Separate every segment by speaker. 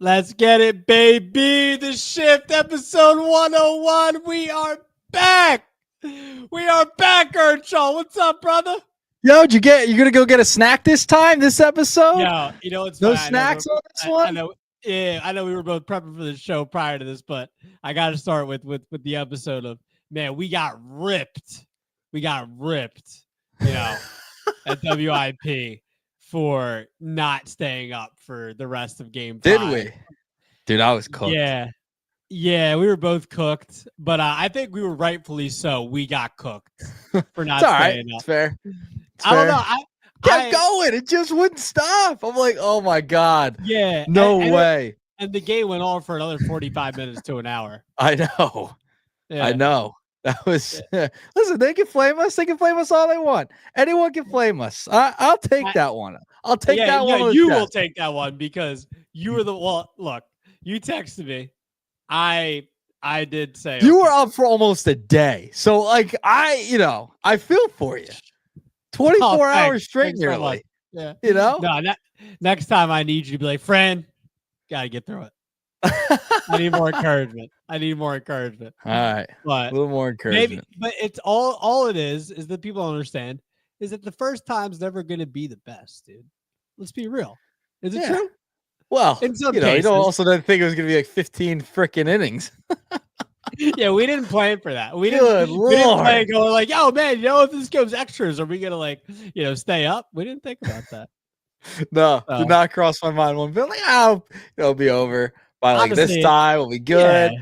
Speaker 1: Let's get it, baby. The Shift, episode 101. We are back. We are back, Earnshaw. What's up, brother?
Speaker 2: Yo, you gonna go get a snack this time? This episode?
Speaker 1: Yo, you know it's
Speaker 2: no
Speaker 1: fine.
Speaker 2: snacks on this one.
Speaker 1: I know. Yeah, I know we were both prepping for the show prior to this, but I got to start with the episode of man. We got ripped. We got ripped. You know, at WIP for not staying up for the rest of Game 5.
Speaker 2: Did we? Dude, I was cooked.
Speaker 1: Yeah, we were both cooked, but I think we were rightfully so. We got cooked for not
Speaker 2: It's all
Speaker 1: staying
Speaker 2: right.
Speaker 1: up.
Speaker 2: It's fair. It's
Speaker 1: I don't
Speaker 2: fair.
Speaker 1: know.
Speaker 2: Kept going. It just wouldn't stop. I'm like, oh my God.
Speaker 1: Yeah.
Speaker 2: No way.
Speaker 1: And the game went on for another 45 minutes to an hour.
Speaker 2: I know.
Speaker 1: Yeah.
Speaker 2: I know. That was listen, they can flame us. They can flame us all they want. Anyone can flame us. I'll take that one. I'll take that one.
Speaker 1: You will take that one because you were the look, you texted me. I did say
Speaker 2: you were up for almost a day. So like I feel for you. 24 hours straight nearly.
Speaker 1: Yeah.
Speaker 2: You know?
Speaker 1: No, next time I need you to be like, friend, gotta get through it. I need more encouragement. All
Speaker 2: right.
Speaker 1: But
Speaker 2: a little more encouragement.
Speaker 1: But it's all it is that people understand is that the first time's never gonna be the best, dude. Let's be real. Is it true?
Speaker 2: Well,
Speaker 1: in some
Speaker 2: cases.
Speaker 1: You
Speaker 2: also didn't think it was gonna be like 15 freaking innings.
Speaker 1: Yeah, we didn't plan for that. We didn't plan going like, yo, man, if this goes extras, are we gonna stay up? We didn't think about that.
Speaker 2: No, did not cross my mind one bit. Like, it'll be over by like honestly, this time. We'll be good.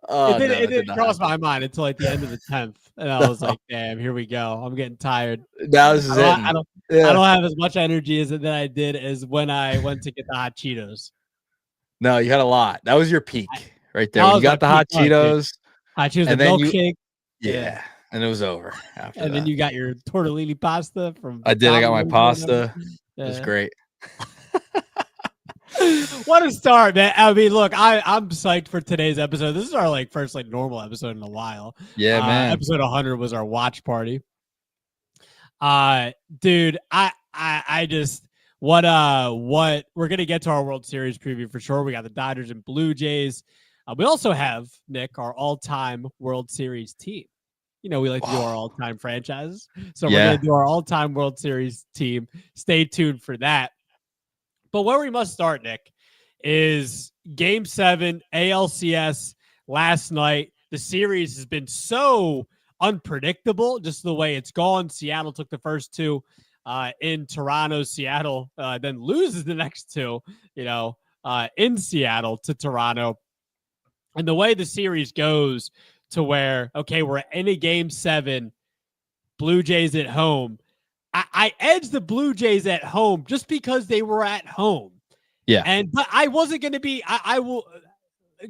Speaker 1: Yeah. It didn't cross my mind until like the end of the 10th, and I was like, damn, here we go. I'm getting tired.
Speaker 2: That was it.
Speaker 1: I don't have as much energy as that I did as when I went to get the hot Cheetos.
Speaker 2: No, you had a lot. That was your peak. Right there, you got the hot Cheetos,
Speaker 1: the milkshake.
Speaker 2: Yeah, and it was over.
Speaker 1: And then you got your tortellini pasta from.
Speaker 2: I did. I got my pasta. It was great.
Speaker 1: What a start, man! I mean, look, I'm psyched for today's episode. This is our first normal episode in a while.
Speaker 2: Yeah, man.
Speaker 1: Episode 100 was our watch party. Dude, I just. What we're gonna get to our World Series preview for sure. We got the Dodgers and Blue Jays. We also have, Nick, our all-time World Series team. We like to do our all-time franchises. So we're going to do our all-time World Series team. Stay tuned for that. But where we must start, Nick, is Game 7, ALCS last night. The series has been so unpredictable, just the way it's gone. Seattle took the first two in Toronto. Seattle then loses the next two, in Seattle to Toronto. And the way the series goes to where, okay, we're in a Game 7, Blue Jays at home. I edged the Blue Jays at home just because they were at home.
Speaker 2: Yeah.
Speaker 1: But I wasn't going to be, I will,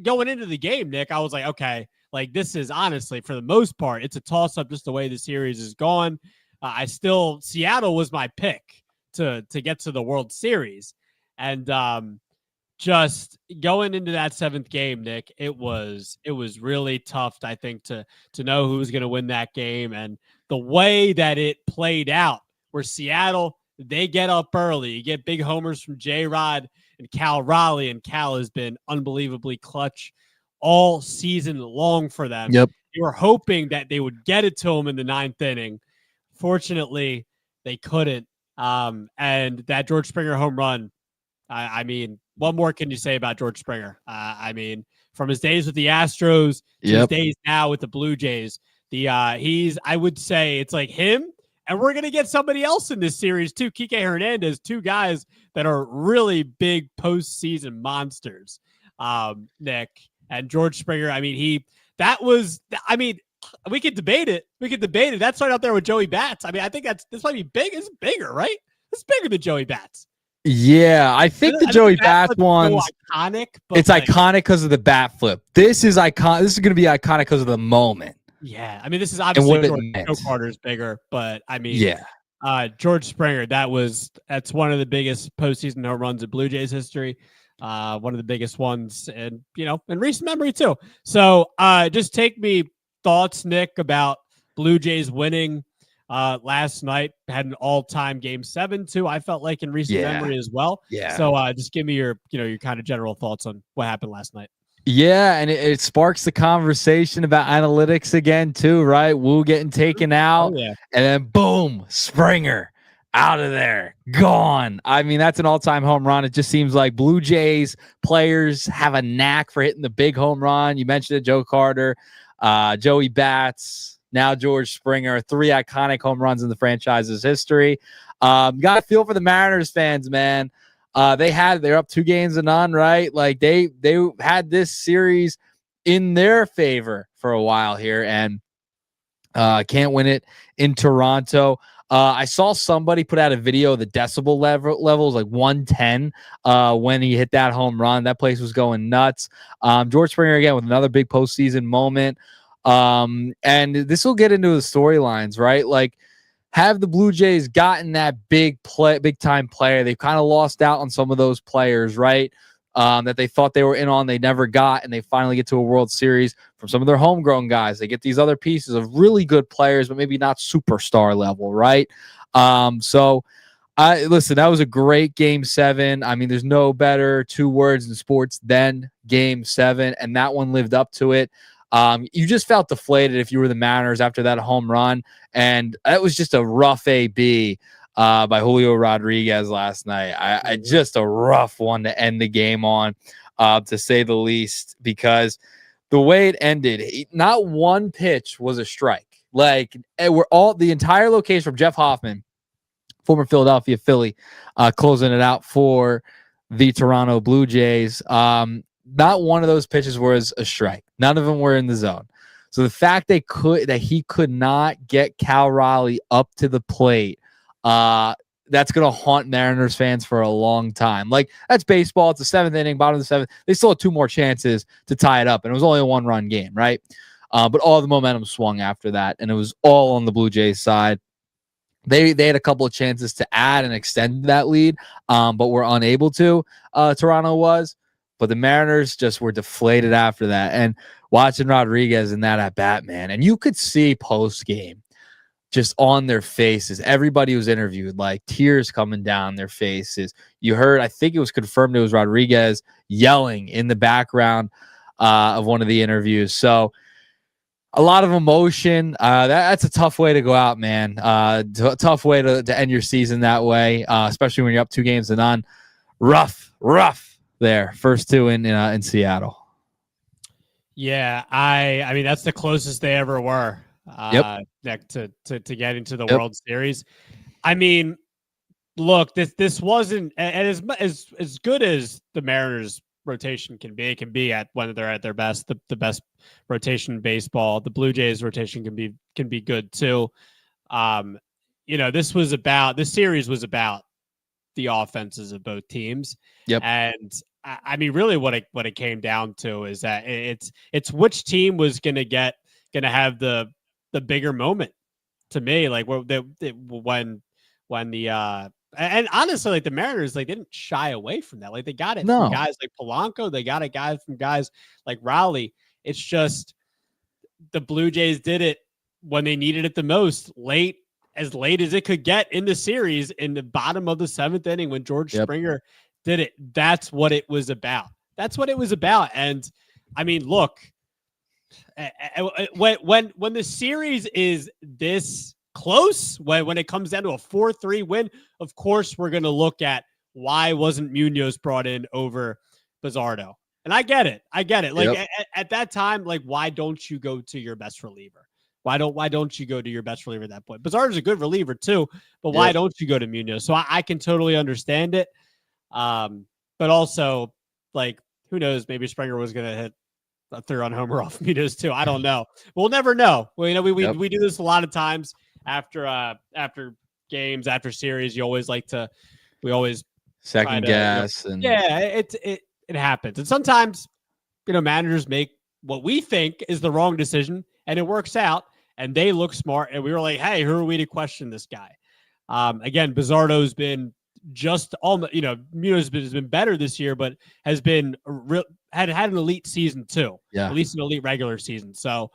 Speaker 1: going into the game, Nick, I was like, okay, this is honestly, for the most part, it's a toss-up just the way the series is gone. Seattle was my pick to get to the World Series. And, just going into that 7th game, Nick, it was really tough, I think, to know who was going to win that game. And the way that it played out, where Seattle, they get up early. You get big homers from J-Rod and Cal Raleigh, and Cal has been unbelievably clutch all season long for them.
Speaker 2: Yep.
Speaker 1: They were hoping that they would get it to him in the 9th inning. Fortunately, they couldn't. And that George Springer home run, I mean, what more can you say about George Springer? I mean, from his days with the Astros to his days now with the Blue Jays, I would say it's like him, and we're going to get somebody else in this series too, Kike Hernandez, two guys that are really big postseason monsters, Nick, and George Springer. I mean, we could debate it. That's right out there with Joey Bats. I mean, I think this might be big. It's bigger, right? It's bigger than Joey Bats.
Speaker 2: Yeah, I think the Joey Bats one's
Speaker 1: iconic.
Speaker 2: It's iconic because of the bat flip. This is iconic. This is going to be iconic because of the moment.
Speaker 1: Yeah, I mean, this is obviously Joe Carter's bigger, but I mean, George Springer. That's one of the biggest postseason home runs in Blue Jays history. One of the biggest ones, and in recent memory too. So, just take me thoughts, Nick, about Blue Jays winning. last night. Had an all-time Game 7 too. I felt like in recent memory as well.
Speaker 2: Yeah.
Speaker 1: So just give me your kind of general thoughts on what happened last night.
Speaker 2: Yeah, and it sparks the conversation about analytics again too, right? Wu getting taken out, and then boom, Springer out of there, gone. I mean, that's an all-time home run. It just seems like Blue Jays players have a knack for hitting the big home run. You mentioned it, Joe Carter, Joey Bats, now George Springer, 3 iconic home runs in the franchise's history. Got to feel for the Mariners fans, man. They're up 2-0, right? Like they had this series in their favor for a while here, and can't win it in Toronto. I saw somebody put out a video of the decibel levels like 110 when he hit that home run. That place was going nuts. George Springer again with another big postseason moment. And this will get into the storylines, right? Like, have the Blue Jays gotten that big time player? They've kind of lost out on some of those players, right? That they thought they were in on, they never got, and they finally get to a World Series from some of their homegrown guys. They get these other pieces of really good players, but maybe not superstar level, right? So listen, that was a great Game 7. I mean, there's no better 2 words in sports than Game 7, and that one lived up to it. You just felt deflated if you were the Mariners after that home run, and it was just a rough AB by Julio Rodriguez last night. I just a rough one to end the game on, to say the least, because the way it ended, not one pitch was a strike. Like, the entire location from Jeff Hoffman, former Philadelphia Philly, closing it out for the Toronto Blue Jays. Not one of those pitches was a strike. None of them were in the zone. So the fact that he could not get Cal Raleigh up to the plate, that's going to haunt Mariners fans for a long time. Like, that's baseball. It's the 7th inning, bottom of the 7th. They still had 2 more chances to tie it up, and it was only a 1-run game, right? But all the momentum swung after that, and it was all on the Blue Jays side. They had a couple of chances to add and extend that lead, but were unable to. Toronto was. But the Mariners just were deflated after that. And watching Rodriguez in that at bat, man, and you could see post game just on their faces. Everybody was interviewed, like tears coming down their faces. You heard, I think it was confirmed it was Rodriguez yelling in the background of one of the interviews. So a lot of emotion. That's a tough way to go out, man. Tough way to end your season that way, especially when you're up 2-0. Rough. There, first 2 in Seattle.
Speaker 1: Yeah, I mean that's the closest they ever were. To get into the World Series. I mean, look, this wasn't as good as the Mariners rotation can be. It can be at when they're at their best, the best rotation in baseball. The Blue Jays rotation can be good too. This series was about the offenses of both teams. And I mean, really what it came down to is that it's which team was going to have the bigger moment to me. Like when the and honestly, like the Mariners, like didn't shy away from that. Like they got it from guys like Polanco. They got it from guys like Raleigh. It's just the Blue Jays did it when they needed it the most, as late as it could get in the series, in the bottom of the 7th inning when George Springer did it. That's what it was about. And I mean, look, when the series is this close, when it comes down to a 4-3 win, of course we're going to look at why wasn't Munoz brought in over Bizardo. And I get it. Like at that time, like, why don't you go to your best reliever? Why don't you go to your best reliever at that point? Bizardo's a good reliever too, but why don't you go to Munoz? So I can totally understand it. But also, like, who knows? Maybe Springer was going to hit a 3-run homer off Munoz too. I don't know. We'll never know. Well, we do this a lot of times after games, after series. We always
Speaker 2: second guess.
Speaker 1: It happens. And sometimes, managers make what we think is the wrong decision and it works out and they look smart. And we were like, hey, who are we to question this guy? Again, Bizardo's been just Munoz has been better this year, but has been had an elite season too. Yeah, at least an elite regular season. So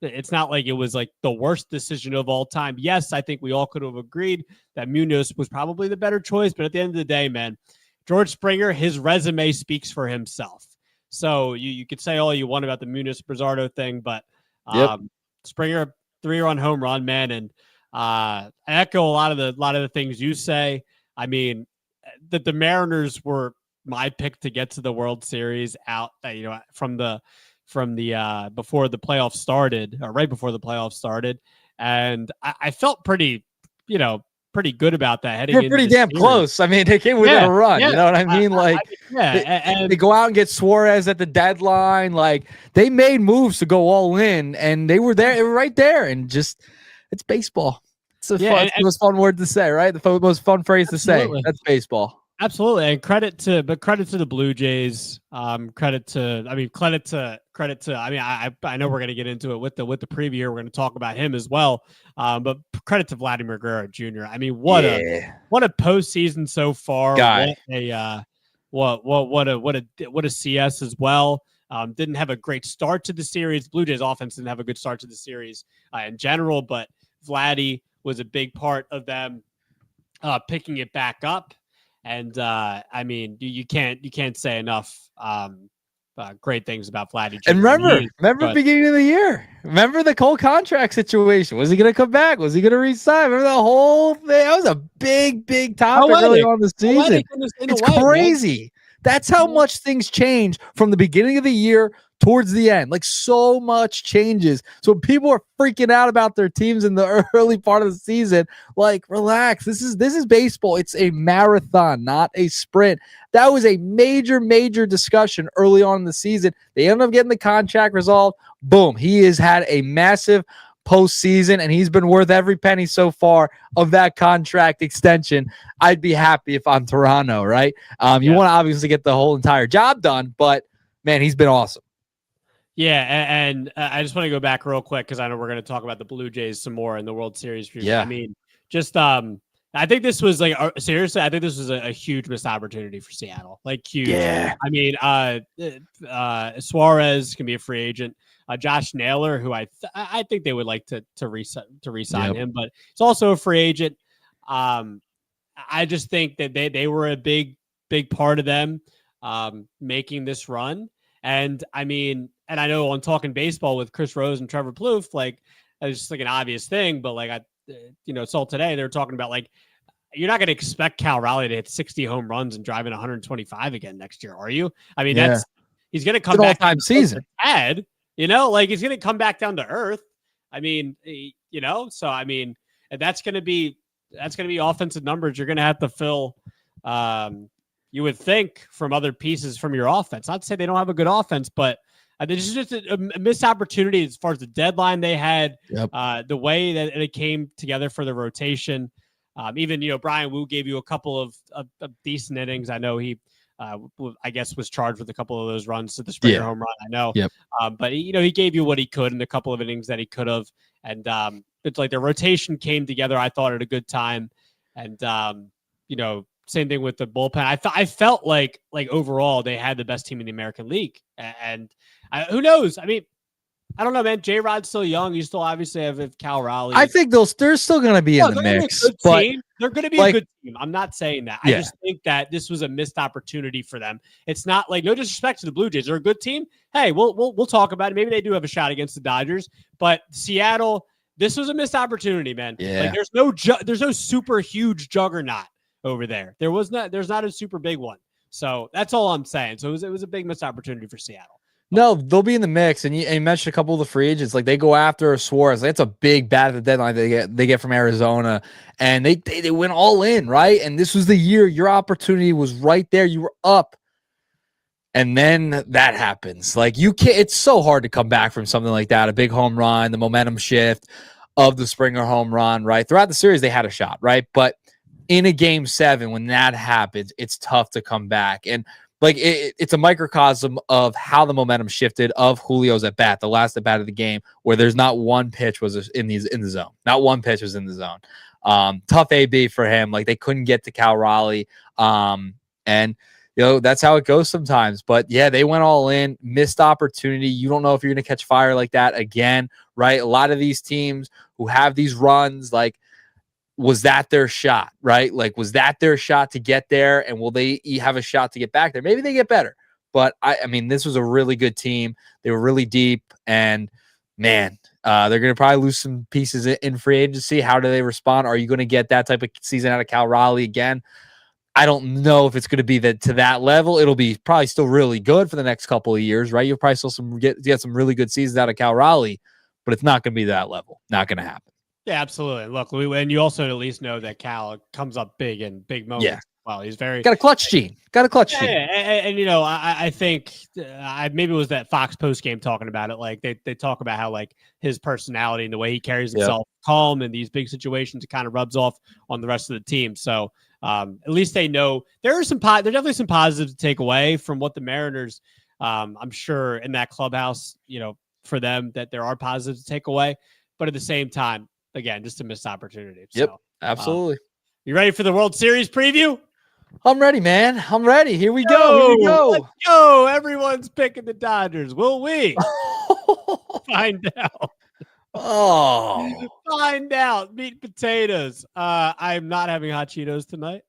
Speaker 1: It's not like it was like the worst decision of all time. Yes, I think we all could have agreed that Munoz was probably the better choice, but at the end of the day, man, George Springer, his resume speaks for himself. So you could say all you want about the Munoz-Brizardo thing, but Springer 3-run home run, man, and I echo a lot of the things you say. I mean, that the Mariners were my pick to get to the World Series out, from the before the playoffs started, or right before the playoffs started, and I felt pretty good about that.
Speaker 2: They're pretty damn close. I mean, they came within a run. You know what I mean? They go out and get Suarez at the deadline. Like, they made moves to go all in, and they were there, right there, and just it's baseball. It's the most fun word to say, right? The most fun phrase to say. That's baseball.
Speaker 1: Absolutely, and credit to the Blue Jays. Credit to. I know we're going to get into it with the preview. We're going to talk about him as well. But credit to Vladimir Guerrero Jr. I mean, what a postseason so far.
Speaker 2: Guy.
Speaker 1: What a CS as well. Didn't have a great start to the series. Blue Jays offense didn't have a good start to the series in general, but Vladdy was a big part of them picking it back up. And I mean, you can't say enough great things about Vladdy.
Speaker 2: And remember beginning of the year. Remember the Cole contract situation. Was he going to come back? Was he going to resign? Remember the whole thing? That was a big topic early on the season. It's crazy. Man. That's how much things change from the beginning of the year towards the end. Like, so much changes. So people are freaking out about their teams in the early part of the season. Like, relax. This is baseball. It's a marathon, not a sprint. That was a major discussion early on in the season. They ended up getting the contract resolved. Boom. He has had a massive postseason, and he's been worth every penny so far of that contract extension. I'd be happy if I'm Toronto, right? You want to obviously get the whole entire job done, but man, he's been awesome.
Speaker 1: Yeah, and I just want to go back real quick because I know we're going to talk about the Blue Jays some more in the World Series.
Speaker 2: Yeah.
Speaker 1: I mean, just I think this was seriously, I think this was a huge missed opportunity for Seattle. Like, huge.
Speaker 2: Yeah.
Speaker 1: I mean, Suarez can be a free agent. Josh Naylor, who I think they would like to re-sign him, but he's also a free agent. I just think that they were a big part of them making this run. And I mean, and I know on Talking Baseball with Chris Rose and Trevor Plouffe, like, it's just like an obvious thing, but like saw today they were talking about, like, you're not going to expect Cal Raleigh to hit 60 home runs and drive in 125 again next year, are you? I mean, he's going to come back
Speaker 2: all-time season.
Speaker 1: Like, he's going to come back down to earth. I mean, so I mean, that's going to be offensive numbers you're going to have to fill. You would think from other pieces from your offense. Not to say they don't have a good offense, but this is just a missed opportunity as far as the deadline they had, the way that it came together for the rotation. Even, Brian Wu gave you a couple of decent innings. I know he, I guess, was charged with a couple of those runs to the Springer home run. I know. But, he gave you what he could in a couple of innings that he could have. And it's like the rotation came together, I thought, at a good time. And, same thing with the bullpen. I felt like overall they had the best team in the American League. And who knows? I mean, I don't know, man. J-Rod's still young. You still obviously have Cal Raleigh.
Speaker 2: I think they're still going to be in the mix. But
Speaker 1: they're going to be a good team. I'm not saying that. I just think that this was a missed opportunity for them. It's not like, no disrespect to the Blue Jays. They're a good team. Hey, we'll talk about it. Maybe they do have a shot against the Dodgers. But Seattle, this was a missed opportunity, man.
Speaker 2: Yeah.
Speaker 1: Like, there's no super huge juggernaut over there. There's not a super big one. So that's all I'm saying. So it was a big missed opportunity for Seattle.
Speaker 2: No, they'll be in the mix. And you mentioned a couple of the free agents. Like, they go after Suarez. That's a big bat at the deadline they get from Arizona. And they went all in, right? And this was the year your opportunity was right there. You were up. And then that happens. Like, you can't, it's so hard to come back from something like that. A big home run, the momentum shift of the Springer home run, right? Throughout the series, they had a shot, right? But in a game 7, when that happens, it's tough to come back. And like, it's a microcosm of how the momentum shifted of Julio's at bat, the last at bat of the game, where there's not one pitch was in the zone. Not one pitch was in the zone. Tough AB for him. Like, they couldn't get to Cal Raleigh. And that's how it goes sometimes. But yeah, they went all in, missed opportunity. You don't know if you're going to catch fire like that again, right? A lot of these teams who have these runs, like, was that their shot, right? Like, was that their shot to get there? And will they have a shot to get back there? Maybe they get better. But I mean, this was a really good team. They were really deep, and man, they're going to probably lose some pieces in free agency. How do they respond? Are you going to get that type of season out of Cal Raleigh again? I don't know if it's going to be to that level. It'll be probably still really good for the next couple of years, right? You'll probably still get some really good seasons out of Cal Raleigh, but it's not going to be that level. Not going to happen.
Speaker 1: Yeah, absolutely. Look, and you also at least know that Cal comes up big in big moments.
Speaker 2: Yeah.
Speaker 1: Well, he's very
Speaker 2: got a clutch gene. Gene.
Speaker 1: And I think maybe it was that Fox post game talking about it. Like they talk about how like his personality and the way he carries himself, calm in these big situations, it kind of rubs off on the rest of the team. So at least they know there's definitely some positives to take away from what the Mariners. I'm sure in that clubhouse, for them that there are positives to take away, but at the same time, again, just a missed opportunity.
Speaker 2: Yep,
Speaker 1: so,
Speaker 2: absolutely.
Speaker 1: You ready for the World Series preview?
Speaker 2: I'm ready, man. I'm ready. Here we go.
Speaker 1: Let's go. Everyone's picking the Dodgers. Will we? Find out. Find out. Meat and potatoes. I'm not having hot Cheetos tonight.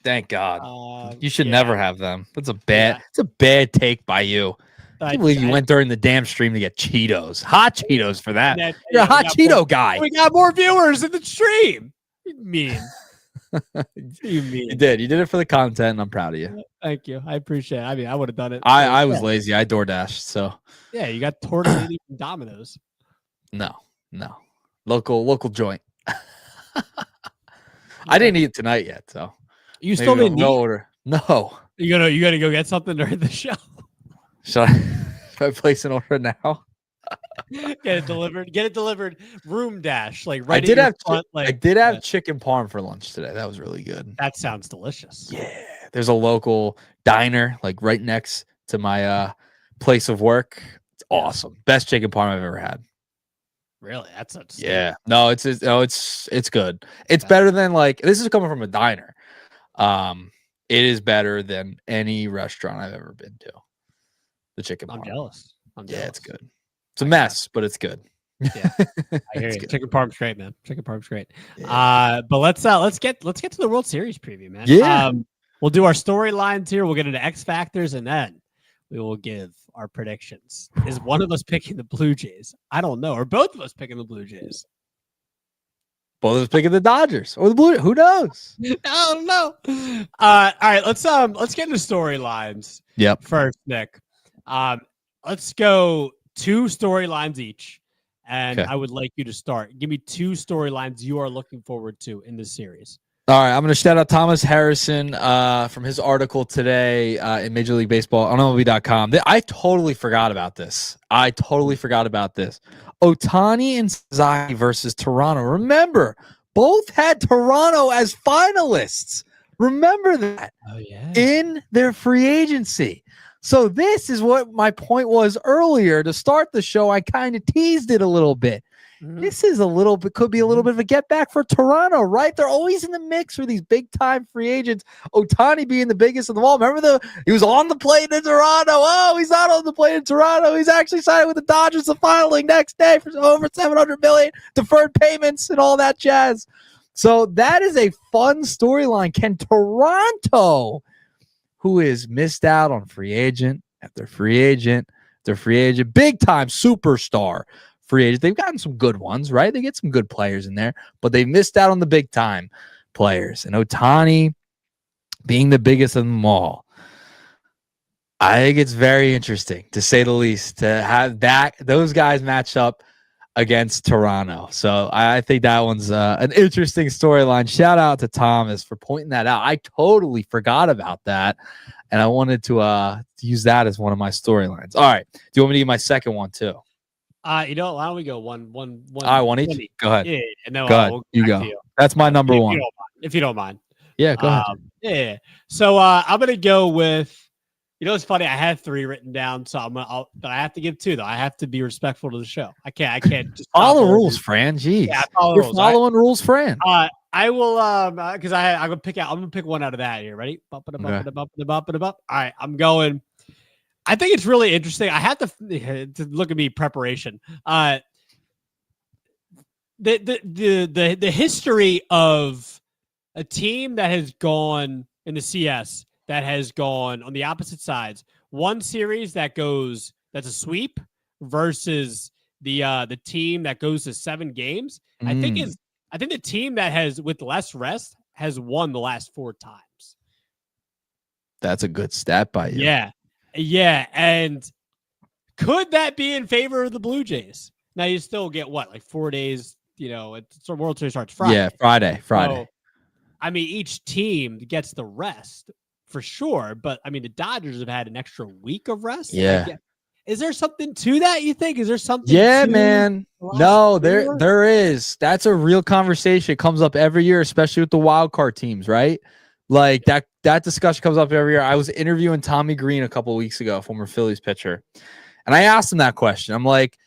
Speaker 2: Thank God. You should never have them. It's a bad take by you. I can't believe you went during the damn stream to get Cheetos. Hot Cheetos for that. You're a hot Cheeto guy.
Speaker 1: We got more viewers in the stream. You mean? You
Speaker 2: did it for the content, and I'm proud of you.
Speaker 1: Thank you. I appreciate it. I mean, I would have done it.
Speaker 2: I was lazy. I DoorDashed. So
Speaker 1: yeah, you got tortellini from Domino's.
Speaker 2: No, local joint. I didn't eat it tonight yet, so
Speaker 1: you still didn't eat?
Speaker 2: Order. No.
Speaker 1: You gonna go get something during the show?
Speaker 2: Should I place an order now?
Speaker 1: Get it delivered. Room dash, like right.
Speaker 2: I did have chicken parm for lunch today. That was really good.
Speaker 1: That sounds delicious.
Speaker 2: Yeah, there's a local diner like right next to my place of work. It's awesome. Best chicken parm I've ever had.
Speaker 1: Really? That's a
Speaker 2: No, it's good. It's better than this is coming from a diner. It is better than any restaurant I've ever been to. The chicken parm.
Speaker 1: I'm jealous.
Speaker 2: Yeah, it's good. It's a mess, but it's good.
Speaker 1: Yeah, I hear you. Chicken parm's great, man. Chicken parm's great. Yeah. But let's get to the World Series preview, man.
Speaker 2: Yeah.
Speaker 1: We'll do our storylines here. We'll get into X factors, and then we will give our predictions. Is one of us picking the Blue Jays? I don't know. Or both of us picking the Blue Jays?
Speaker 2: Both of us picking the Dodgers or the Blue. Who knows?
Speaker 1: I don't know. All right, let's get into storylines.
Speaker 2: Yep.
Speaker 1: First, Nick. Let's go 2 storylines each, and I would like you to start. Give me 2 storylines you are looking forward to in this series.
Speaker 2: All right, I'm going to shout out Thomas Harrison from his article today in Major League Baseball on MLB.com. I totally forgot about this. Ohtani and Zai versus Toronto. Remember, both had Toronto as finalists. Remember that in their free agency. So this is what my point was earlier to start the show. I kind of teased it a little bit. Mm-hmm. This is could be a little bit of a get back for Toronto, right? They're always in the mix for these big time free agents. Ohtani being the biggest of them all. Remember he was on the plane in Toronto. Oh, he's not on the plane in Toronto. He's actually signing with the Dodgers the following next day for over $700 million deferred payments and all that jazz. So that is a fun storyline. Can Toronto, who is missed out on free agent after free agent, big time superstar free agent. They've gotten some good ones, right? They get some good players in there, but they missed out on the big time players. And Ohtani being the biggest of them all, I think it's very interesting, to say the least, to have those guys match up against Toronto. So I think that one's an interesting storyline. Shout out to Thomas for pointing that out. I totally forgot about that, and I wanted to use that as one of my storylines. All right. Do you want me to give my second one too?
Speaker 1: Why don't we go one?
Speaker 2: All right, one each. Go ahead.
Speaker 1: Yeah, no,
Speaker 2: go ahead. You go. That's my number one.
Speaker 1: If you don't mind.
Speaker 2: Yeah, go ahead.
Speaker 1: Yeah. So I'm gonna go with. It's funny. I had 3 written down, so but I have to give 2 though. I have to be respectful to the show. I can't just
Speaker 2: follow rules, Fran. Jeez,
Speaker 1: yeah,
Speaker 2: you're following rules, Fran.
Speaker 1: I will because I'm gonna pick one out of that here. Ready? All right, I'm going. I think it's really interesting. I have to look at me preparation. The history of a team that has gone in the CS that has gone on the opposite sides. One series that's a sweep versus the team that goes to 7 games. I think the team that has with less rest has won the last 4 times.
Speaker 2: That's a good stat by you.
Speaker 1: Yeah, and could that be in favor of the Blue Jays? Now you still get like 4 days. World Series starts Friday.
Speaker 2: Yeah, Friday.
Speaker 1: So, I mean, each team gets the rest for sure, but I mean, the Dodgers have had an extra week of rest.
Speaker 2: Yeah.
Speaker 1: Is there something to that? You think? Is there something?
Speaker 2: Yeah, man. No, there is. That's a real conversation. It comes up every year, especially with the wild card teams, right? Like that discussion comes up every year. I was interviewing Tommy Green a couple of weeks ago, former Phillies pitcher, and I asked him that question. I'm like,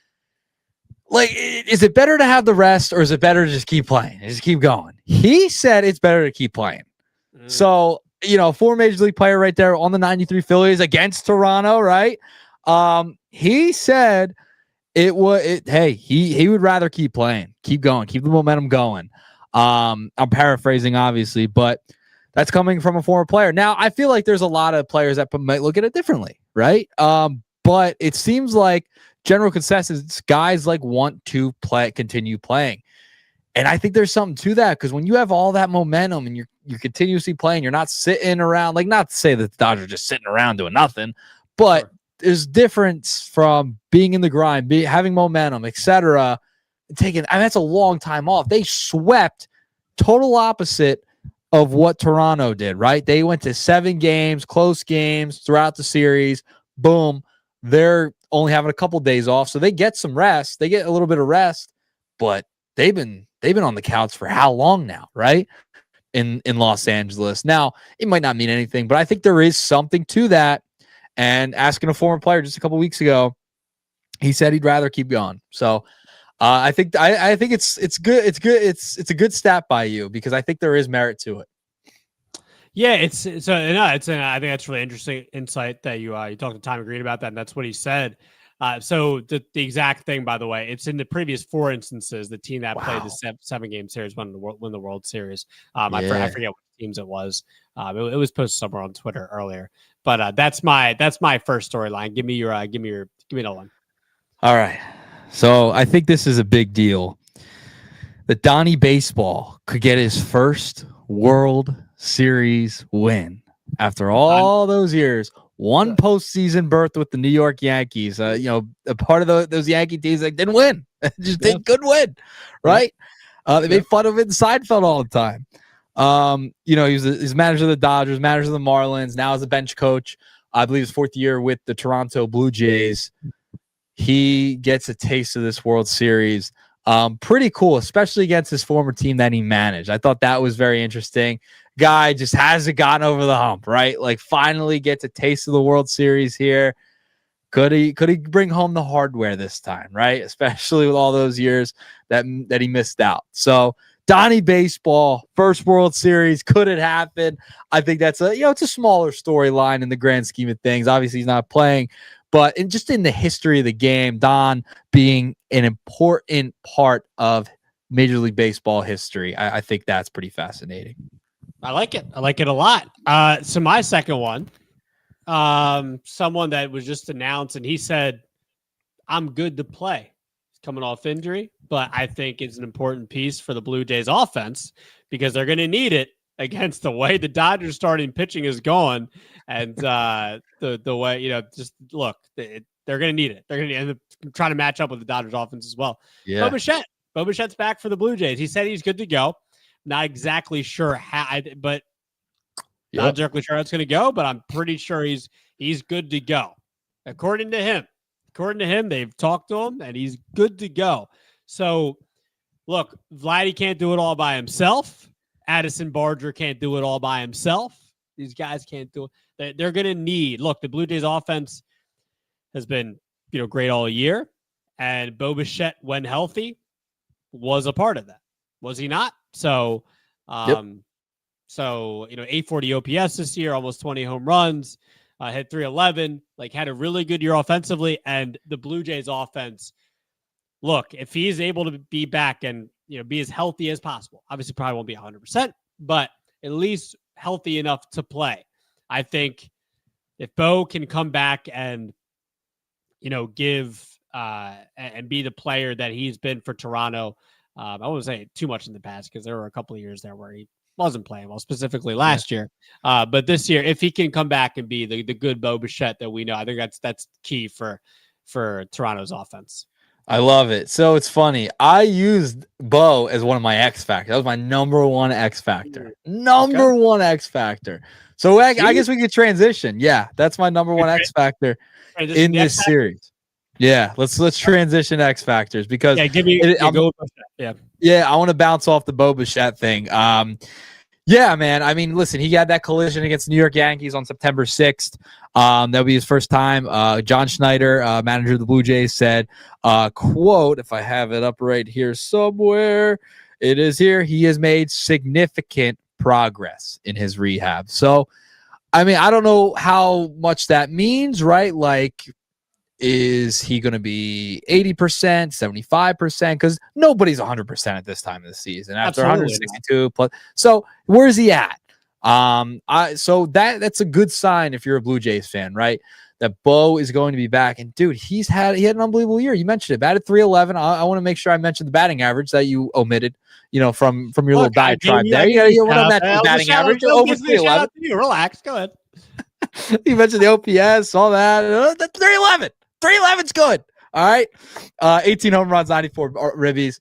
Speaker 2: is it better to have the rest or is it better to just keep playing and just keep going? He said it's better to keep playing. So, former Major League player right there on the 93 Phillies against Toronto, right? He said he would rather keep playing, keep going, keep the momentum going. I'm paraphrasing, obviously, but that's coming from a former player. Now, I feel like there's a lot of players that might look at it differently, right? But it seems like general consensus, guys want to continue playing. And I think there's something to that because when you have all that momentum and you're continuously playing, you're not sitting around, not to say that the Dodgers are just sitting around doing nothing, but there's difference from being in the grind, having momentum, etc. That's a long time off. They swept total opposite of what Toronto did, right? They went to 7 games, close games throughout the series. Boom. They're only having a couple days off, so they get some rest. They get a little bit of rest, but they've been on the couch for how long now, right? In Los Angeles. Now, it might not mean anything, but I think there is something to that. And asking a former player just a couple weeks ago, he said he'd rather keep going. So I think it's good. It's good. It's a good stat by you because I think there is merit to it.
Speaker 1: Yeah, I think that's really interesting insight that you talked to Tommy Green about that, and that's what he said. So the exact thing, by the way, it's in the previous 4 instances, the team that played the 7-game series won the World Series. I forget what teams it was. It was posted somewhere on Twitter earlier, but that's my first storyline. Give me another one.
Speaker 2: All right. So I think this is a big deal. That Donnie Baseball could get his first World Series win after all those years. One postseason berth with the New York Yankees. A part of those Yankee teams that didn't win, couldn't win, right? They made fun of it in Seinfeld all the time. He's manager of the Dodgers, manager of the Marlins. Now as a bench coach, I believe his 4th year with the Toronto Blue Jays. He gets a taste of this World Series. Pretty cool, especially against his former team that he managed. I thought that was very interesting. Guy just hasn't gotten over the hump, right? Finally gets a taste of the World Series here. Could he bring home the hardware this time, right? Especially with all those years that he missed out. So Donnie Baseball, first World Series, could it happen? I think that's it's a smaller storyline in the grand scheme of things. Obviously, he's not playing, but in the history of the game, Don being an important part of Major League Baseball history, I think that's pretty fascinating.
Speaker 1: I like it. I like it a lot. So my second one, someone that was just announced, and he said, "I'm good to play." He's coming off injury, but I think it's an important piece for the Blue Jays offense because they're going to need it against the way the Dodgers starting pitching is going, and the way just look, they're going to need it. They're going to end up trying to match up with the Dodgers offense as well.
Speaker 2: Yeah,
Speaker 1: Bo Bichette's back for the Blue Jays. He said he's good to go. Not exactly sure how, but not exactly sure how it's going to go. But I'm pretty sure he's good to go, according to him. According to him, they've talked to him, and he's good to go. So, look, Vladdy can't do it all by himself. Addison Barger can't do it all by himself. These guys can't do it. They're going to need. Look, the Blue Jays offense has been great all year, and Bo Bichette, when healthy, was a part of that. Was he not? So So, 840 OPS this year, almost 20 home runs, hit 311, like had a really good year offensively. And the Blue Jays offense, look, if he's able to be back and, be as healthy as possible, obviously probably won't be 100%, but at least healthy enough to play. I think if Bo can come back and, give and be the player that he's been for Toronto, I won't say too much in the past because there were a couple of years there where he wasn't playing well, specifically last year. But this year, if he can come back and be the good Bo Bichette that we know, I think that's key for Toronto's offense.
Speaker 2: I love it. So it's funny. I used Bo as one of my X factors. That was my number one X factor. Number one X factor. So I guess we could transition. Yeah, that's my number one X factor in this series. Yeah, let's transition X factors because
Speaker 1: give me go.
Speaker 2: Yeah, I want to bounce off the Bo Bichette thing. Yeah, man. I mean, listen, he had that collision against the New York Yankees on September 6th. That'll be his first time. John Schneider, manager of the Blue Jays, said, quote, if I have it up right here somewhere, it is here. He has made significant progress in his rehab. So, I mean, I don't know how much that means, right? Like, is he going to be 80%, 75%? Because nobody's 100% at this time of the season after 162 plus. So where is he at? So that's a good sign if you're a Blue Jays fan, right? That Bo is going to be back. And dude, he had an unbelievable year. You mentioned it, batted 311. I want to make sure I mentioned the batting average that you omitted, from your little diatribe there. You want to mention the batting average over 311.
Speaker 1: Relax, go ahead.
Speaker 2: You mentioned the OPS, all that. 311. 311's good. All right. 18 home runs, 94 ribbies.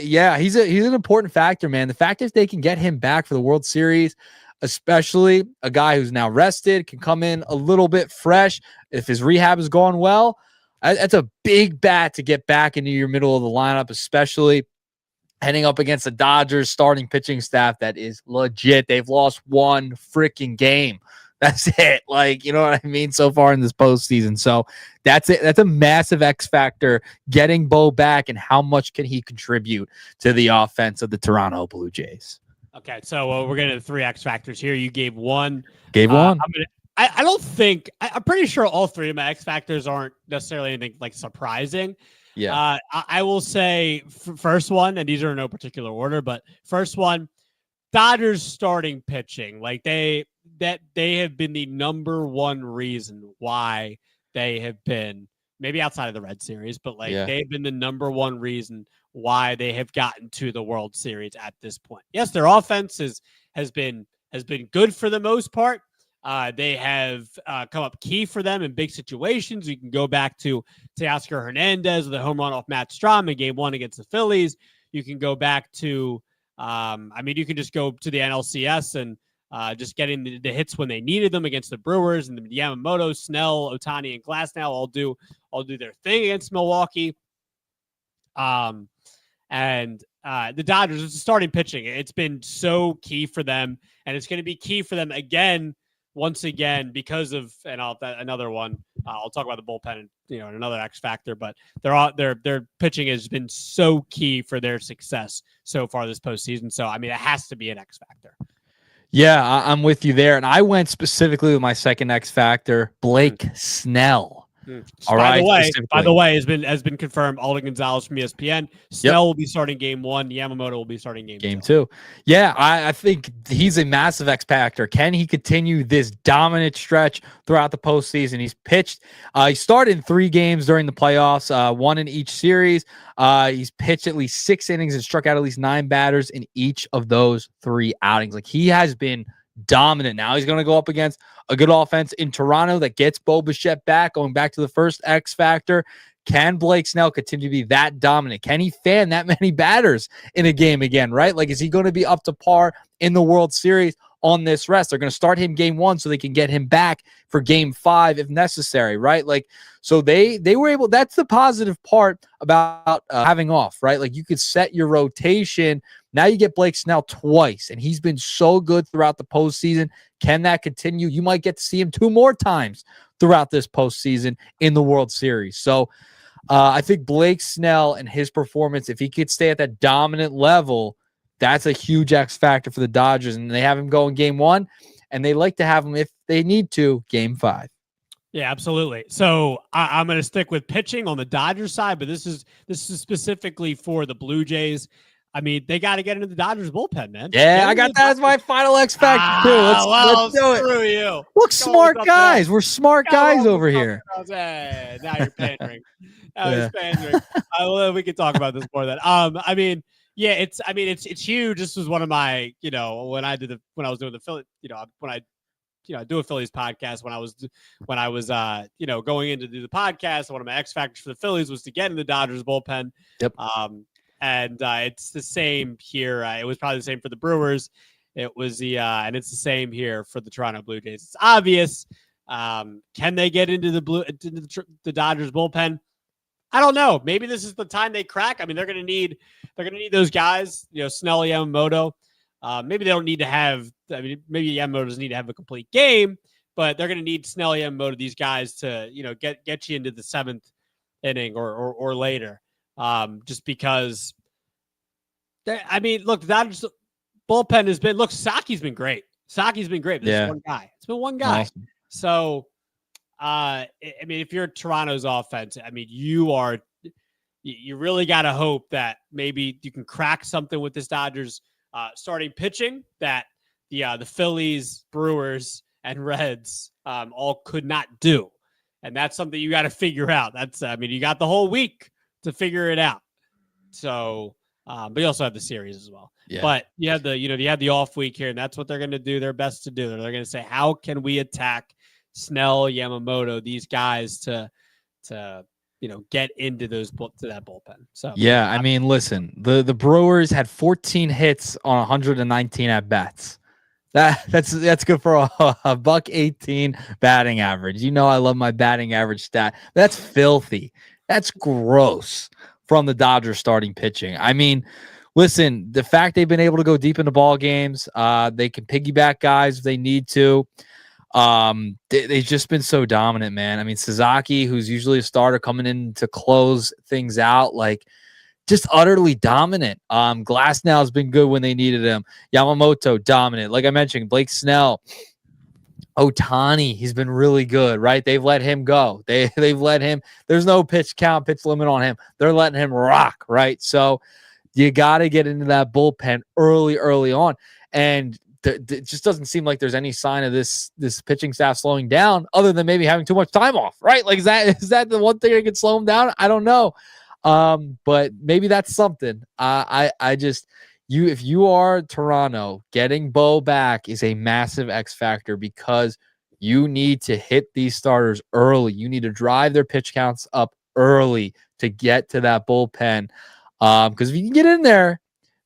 Speaker 2: He's an important factor, man. The fact is they can get him back for the World Series, especially a guy who's now rested, can come in a little bit fresh. If his rehab is going well, that's a big bat to get back into your middle of the lineup, especially heading up against the Dodgers starting pitching staff that is legit. They've lost one freaking game. That's it. Like, you know what I mean? So far in this postseason. So that's it. That's a massive X factor, getting Bo back, and how much can he contribute to the offense of the Toronto Blue Jays?
Speaker 1: Okay. So we're getting to the three X factors here. You gave one.
Speaker 2: I
Speaker 1: don't think, I'm pretty sure all three of my X factors aren't necessarily anything like surprising.
Speaker 2: Yeah.
Speaker 1: I will say first one, and these are in no particular order, but first one, Dodgers starting pitching. Like they have been the number one reason why they have been, maybe outside of the Red Series, but they've been the number one reason why they have gotten to the World Series at this point. Yes, their offense has been good for the most part. They have come up key for them in big situations. You can go back to Teoscar Hernandez with a home run off Matt Strahm in Game 1 against the Phillies. You can go back to, you can just go to the NLCS and just getting the hits when they needed them against the Brewers, and the Yamamoto, Snell, Ohtani, and Glasnow all do their thing against Milwaukee. And the Dodgers, it's starting pitching. It's been so key for them, and it's going to be key for them once again, because of, and another one. I'll talk about the bullpen and another X factor, but their pitching has been so key for their success so far this postseason. So it has to be an X factor.
Speaker 2: Yeah, I'm with you there. And I went specifically with my second X factor, Blake Snell.
Speaker 1: All right. By the way, has been confirmed. Alden Gonzalez from ESPN. Snell will be starting Game 1. Yamamoto will be starting Game 2.
Speaker 2: Yeah, I think he's a massive X factor. Can he continue this dominant stretch throughout the postseason? He's pitched. He started in 3 games during the playoffs, 1 in each series. He's pitched at least 6 innings and struck out at least 9 batters in each of those 3 outings. Like, he has been dominant. Now he's going to go up against a good offense in Toronto that gets Bo Bichette back. Going back to the first X factor, can Blake Snell continue to be that dominant? Can he fan that many batters in a game again, right? Like, is he going to be up to par in the World Series on this rest? They're going to start him Game 1 so they can get him back for Game 5 if necessary, right? Like, so they were able, that's the positive part about having off, right? Like, you could set your rotation. Now you get Blake Snell twice, and he's been so good throughout the postseason. Can that continue? You might get to see him 2 more times throughout this postseason in the World Series. So I think Blake Snell and his performance, if he could stay at that dominant level, that's a huge X factor for the Dodgers, and they have him go in game 1, and they like to have him, if they need to, game 5.
Speaker 1: Yeah, absolutely. So I'm going to stick with pitching on the Dodgers side, but this is specifically for the Blue Jays. I mean, they got to get into the Dodgers bullpen, man.
Speaker 2: Yeah, I got that as my final X factor too. Let's do it.
Speaker 1: Screw you.
Speaker 2: Look, smart guys. We're smart guys over here.
Speaker 1: Hey, now you're pandering. He's pandering. We can talk about this more then. I mean, yeah, it's huge. This was one of my, when I was doing the Philly, when I do a Phillies podcast, when I was going in to do the podcast, one of my X factors for the Phillies was to get in the Dodgers bullpen.
Speaker 2: Yep.
Speaker 1: And it's the same here. It was probably the same for the Brewers. It was and it's the same here for the Toronto Blue Jays. It's obvious. Can they get into the Dodgers bullpen? I don't know. Maybe this is the time they crack. I mean, they're going to need those guys, Snell, Yamamoto. Maybe they don't need to have. I mean, maybe Yamamoto doesn't need to have a complete game, but they're going to need Snell, Yamamoto, these guys to get you into the 7th inning or later. Just because. I mean, look, the Dodgers bullpen has been. Look, Saki's been great. Saki's been great. This is one guy. It's been one guy. Awesome. So, I mean, if you're Toronto's offense, I mean, you really got to hope that maybe you can crack something with this Dodgers starting pitching that the Phillies, Brewers, and Reds all could not do. And that's something you got to figure out. You got the whole week to figure it out. So, but you also have the series as well.
Speaker 2: Yeah.
Speaker 1: But you have the off week here, and that's what they're going to do their best to do. They're going to say, how can we attack Snell, Yamamoto, these guys to get into that bullpen. So
Speaker 2: yeah, I mean, listen, the Brewers had 14 hits on 119 at bats. That's good for a $118 batting average. I love my batting average stat. That's filthy. That's gross from the Dodgers starting pitching. I mean, listen, the fact they've been able to go deep into ball games, they can piggyback guys if they need to. They've just been so dominant, man. I mean, Sasaki, who's usually a starter, coming in to close things out, just utterly dominant. Glasnow has been good when they needed him. Yamamoto, dominant. Like I mentioned, Blake Snell, Ohtani, he's been really good, right? They've let him go. They've let him. There's no pitch limit on him. They're letting him rock, right? So you got to get into that bullpen early on, and it just doesn't seem like there's any sign of this pitching staff slowing down, other than maybe having too much time off, right? Like, is that the one thing that could slow them down? I don't know. But maybe that's something. If you are Toronto, getting Bo back is a massive X factor, because you need to hit these starters early. You need to drive their pitch counts up early to get to that bullpen. Because if you can get in there,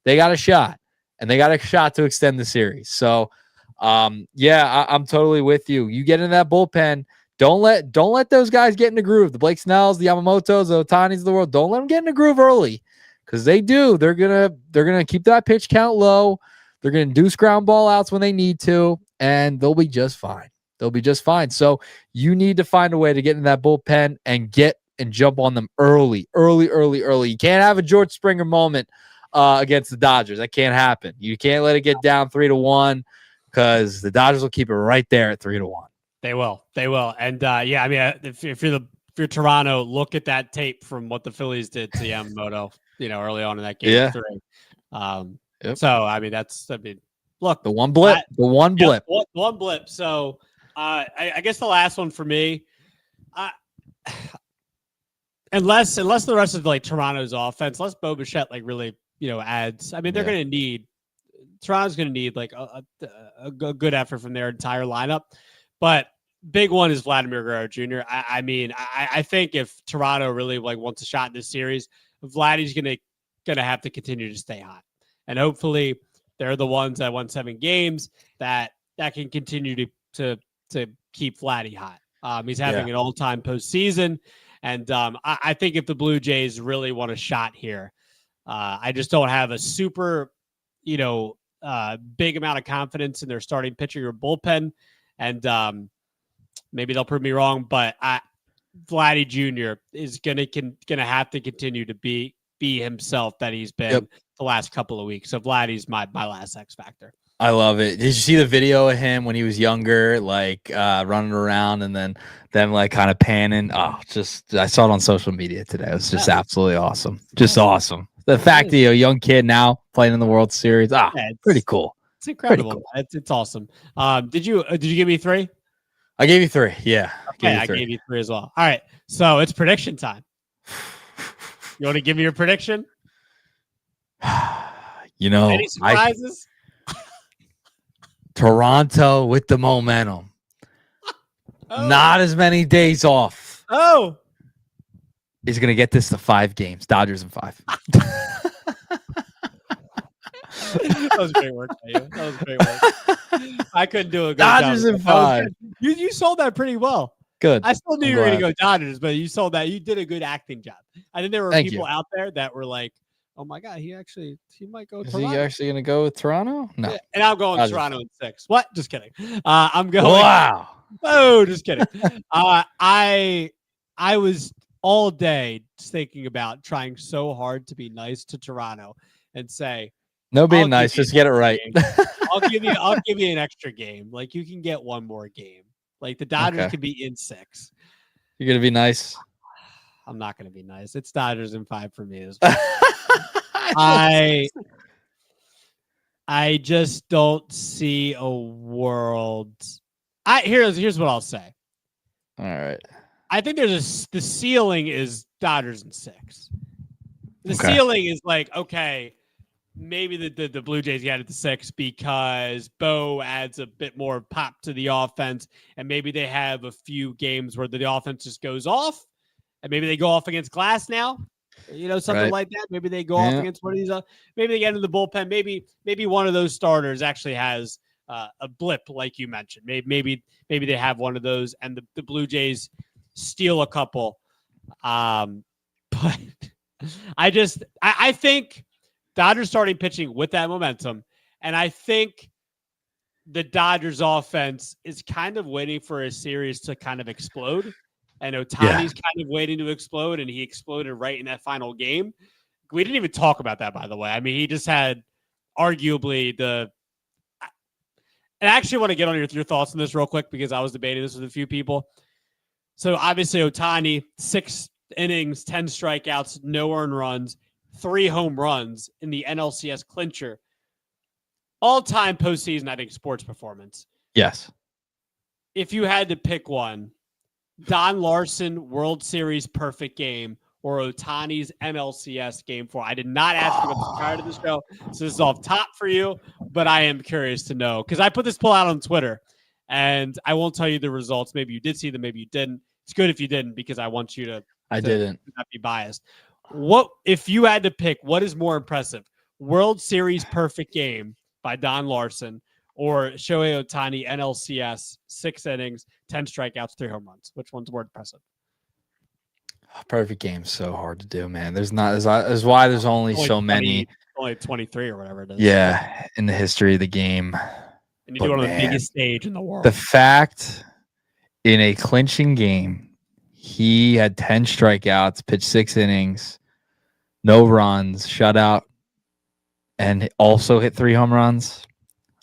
Speaker 2: they got a shot. And they got a shot to extend the series. So, I'm totally with you. You get in that bullpen. Don't let those guys get in the groove. The Blake Snells, the Yamamotos, the Otanis of the world. Don't let them get in the groove early, because they do. They're gonna keep that pitch count low. They're gonna induce ground ball outs when they need to, and they'll be just fine. So you need to find a way to get in that bullpen and jump on them early. You can't have a George Springer moment against the Dodgers. That can't happen. You can't let it get down 3-1, because the Dodgers will keep it right there at 3-1.
Speaker 1: They will. And I mean, if you're Toronto, look at that tape from what the Phillies did to Yamamoto, early on in that game.
Speaker 2: Yeah.
Speaker 1: 3.
Speaker 2: Yep.
Speaker 1: So look,
Speaker 2: the one blip. One
Speaker 1: blip. So I guess the last one for me, unless the rest of Toronto's offense, unless Bo Bichette really adds. I mean, they're going to need. Toronto's going to need a good effort from their entire lineup, but big one is Vladimir Guerrero Jr. I think if Toronto really wants a shot in this series, Vladdy's going to have to continue to stay hot, and hopefully they're the ones that won 7 games that can continue to keep Vladdy hot. He's having an all-time postseason, and I think if the Blue Jays really want a shot here, I just don't have a super, big amount of confidence in their starting pitcher or bullpen. And maybe they'll prove me wrong, but Vladdy Jr. is gonna have to continue to be himself that he's been the last couple of weeks. So Vladdy's my last X factor.
Speaker 2: I love it. Did you see the video of him when he was younger, like running around and then like kind of panning? Oh, just I saw it on social media today. It was just absolutely awesome. Just awesome. The fact that you're a young kid now playing in the World Series, pretty cool.
Speaker 1: It's incredible. Cool. It's awesome. Did you give me 3?
Speaker 2: I gave you 3. Yeah.
Speaker 1: Okay, I gave you 3 as well. All right. So it's prediction time. You want to give me your prediction? Any surprises?
Speaker 2: Toronto with the momentum. Not as many days off.
Speaker 1: Oh.
Speaker 2: He's going to get this to 5 games. Dodgers in 5.
Speaker 1: That was great work. That was great work. I couldn't do a good
Speaker 2: Dodgers
Speaker 1: job.
Speaker 2: in 5.
Speaker 1: You sold that pretty well.
Speaker 2: Good.
Speaker 1: I still knew you were going to go Dodgers, but you sold that. You did a good acting job. I think there were people out there that were like, oh my God, he might go.
Speaker 2: Is he actually going to go with Toronto? No.
Speaker 1: Yeah, and I'm going Toronto in 6. What? Just kidding. I'm going.
Speaker 2: Wow.
Speaker 1: Oh, just kidding. I was all day thinking about trying so hard to be nice to Toronto and say,
Speaker 2: no being nice, just get it right.
Speaker 1: I'll give you an extra game. Like you can get one more game. Like the Dodgers can be in 6.
Speaker 2: You're gonna be nice.
Speaker 1: I'm not gonna be nice. It's Dodgers in 5 for me as well. I just don't see a world. Here's what I'll say.
Speaker 2: All right.
Speaker 1: I think the ceiling is Dodgers in 6. The ceiling is like, okay, maybe the Blue Jays get it to 6 because Bo adds a bit more pop to the offense, and maybe they have a few games where the offense just goes off, and maybe they go off against Glass now, something like that. Maybe they go off against one of these. Maybe they get into the bullpen. Maybe one of those starters actually has a blip, like you mentioned. Maybe they have one of those, and the Blue Jays steal a couple. But I think Dodgers starting pitching with that momentum, and I think the Dodgers offense is kind of waiting for a series to kind of explode, and Ohtani's kind of waiting to explode, and he exploded right in that final game. We didn't even talk about that, by the way. I mean, he just had arguably and I actually want to get on your thoughts on this real quick because I was debating this with a few people. So obviously Ohtani, 6 innings, 10 strikeouts, no earned runs, 3 home runs in the NLCS clincher. All-time postseason, I think, sports performance.
Speaker 2: Yes.
Speaker 1: If you had to pick one, Don Larson World Series perfect game or Ohtani's NLCS game 4. I did not ask you about this prior to the show, so this is off top for you, but I am curious to know because I put this poll out on Twitter, and I won't tell you the results. Maybe you did see them, maybe you didn't. It's good if you didn't because I want you to not be biased. What if you had to pick? What is more impressive? World Series perfect game by Don Larson or Shohei Ohtani NLCS 6 innings, 10 strikeouts, 3 home runs? Which one's more impressive?
Speaker 2: Perfect game's so hard to do, man. There's why there's only so many.
Speaker 1: Only 23 or whatever it is.
Speaker 2: Yeah, in the history of the game.
Speaker 1: And you do it on the biggest stage in the world.
Speaker 2: The fact in a clinching game, he had 10 strikeouts, pitched 6 innings, no runs, shutout, and also hit 3 home runs.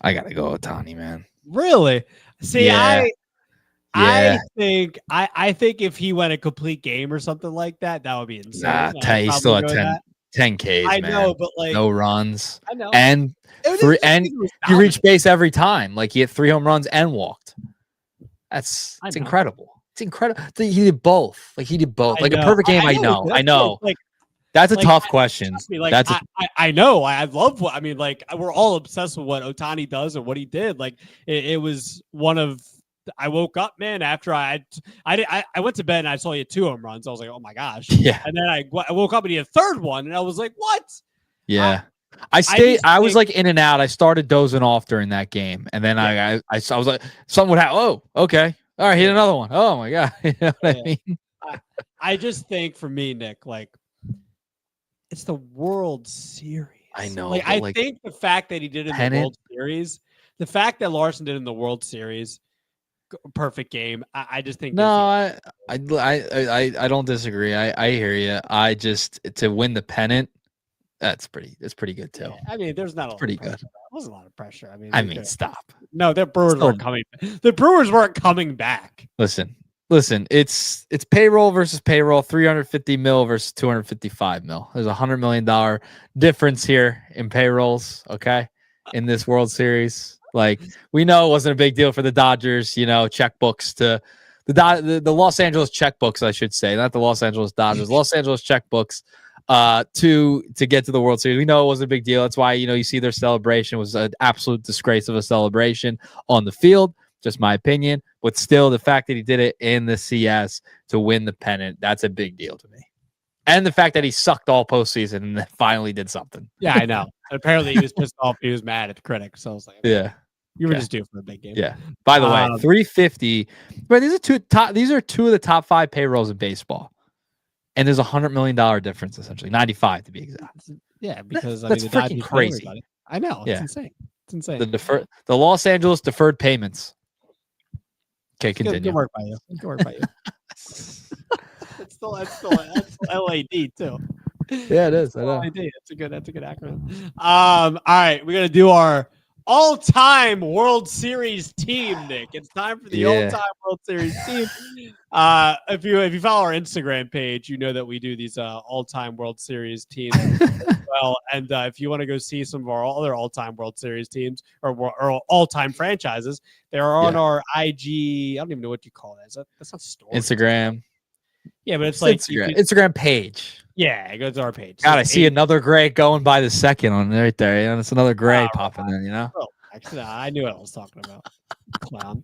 Speaker 2: I gotta go Ohtani, man.
Speaker 1: Really? See, I think if he went a complete game or something like that, that would be insane.
Speaker 2: He still had 10 Ks.
Speaker 1: I
Speaker 2: man.
Speaker 1: know, but like
Speaker 2: no runs.
Speaker 1: I know,
Speaker 2: and he reached base every time. Like he hit 3 home runs and walked. It's incredible. It's incredible. He did both. Like he did both. Like a perfect game. I know.
Speaker 1: Like
Speaker 2: that's a tough question.
Speaker 1: Like, I know. I love what I mean. Like we're all obsessed with what Ohtani does and what he did. Like it was one of. I woke up, man, after I went to bed and I saw he had 2 home runs. I was like, oh my gosh.
Speaker 2: Yeah.
Speaker 1: And then I woke up and he had a 3rd one, and I was like, what?
Speaker 2: Yeah. I was like in and out. I started dozing off during that game, and then I was like, something would happen. Oh, okay. All right, hit another one. Oh my god. You know what I mean?
Speaker 1: I just think for me, Nick, like it's the World Series.
Speaker 2: I know.
Speaker 1: Like I think the fact that he did it in the World Series, the fact that Larson did it in the World Series, perfect game. I just think
Speaker 2: I don't disagree. I hear you. I just to win the pennant, That's pretty good too.
Speaker 1: Yeah, I mean, there's not a lot
Speaker 2: pretty
Speaker 1: of pressure.
Speaker 2: good.
Speaker 1: There wasn't a lot of pressure.
Speaker 2: I mean, stop.
Speaker 1: No, the Brewers weren't coming. The Brewers weren't coming back.
Speaker 2: Listen. It's payroll versus payroll. 350 mil versus 255 mil. There's $100 million difference here in payrolls. Okay, in this World Series, like we know it wasn't a big deal for the Dodgers. You know, checkbooks to the Los Angeles checkbooks, I should say, not the Los Angeles Dodgers. Los Angeles checkbooks. To get to the World Series. We know it wasn't a big deal. That's why, you see their celebration was an absolute disgrace of a celebration on the field. Just my opinion. But still, the fact that he did it in the CS to win the pennant, that's a big deal to me. And the fact that he sucked all postseason and then finally did something.
Speaker 1: Yeah, I know. Apparently, he was pissed off. He was mad at the critics. So I was like,
Speaker 2: yeah.
Speaker 1: You were just due for a big game.
Speaker 2: Yeah. By the way, 350. But these are two of the top 5 payrolls in baseball. And there's $100 million difference, essentially 95 to be exact.
Speaker 1: Yeah, because
Speaker 2: that's freaking crazy.
Speaker 1: I know. It's insane. It's insane.
Speaker 2: The Los Angeles deferred payments. Okay, continue.
Speaker 1: Good work by you. Good work by you. That's still LAD too.
Speaker 2: Yeah, it is. I know.
Speaker 1: LAD. That's a good acronym. All right, we're gonna do our all-time World Series team, Nick. It's time for the all-time World Series team. If you follow our Instagram page, you know that we do these all-time World Series teams as well. And if you want to go see some of our other all-time World Series teams or all-time franchises, they're on our IG. I don't even know what you call that. That's not story.
Speaker 2: Instagram.
Speaker 1: Yeah, but it's like
Speaker 2: Instagram page.
Speaker 1: Yeah, it goes to our page.
Speaker 2: God, I see another gray going by the second on right there. And it's another gray popping in,
Speaker 1: Actually, I knew what I was talking about. Clown.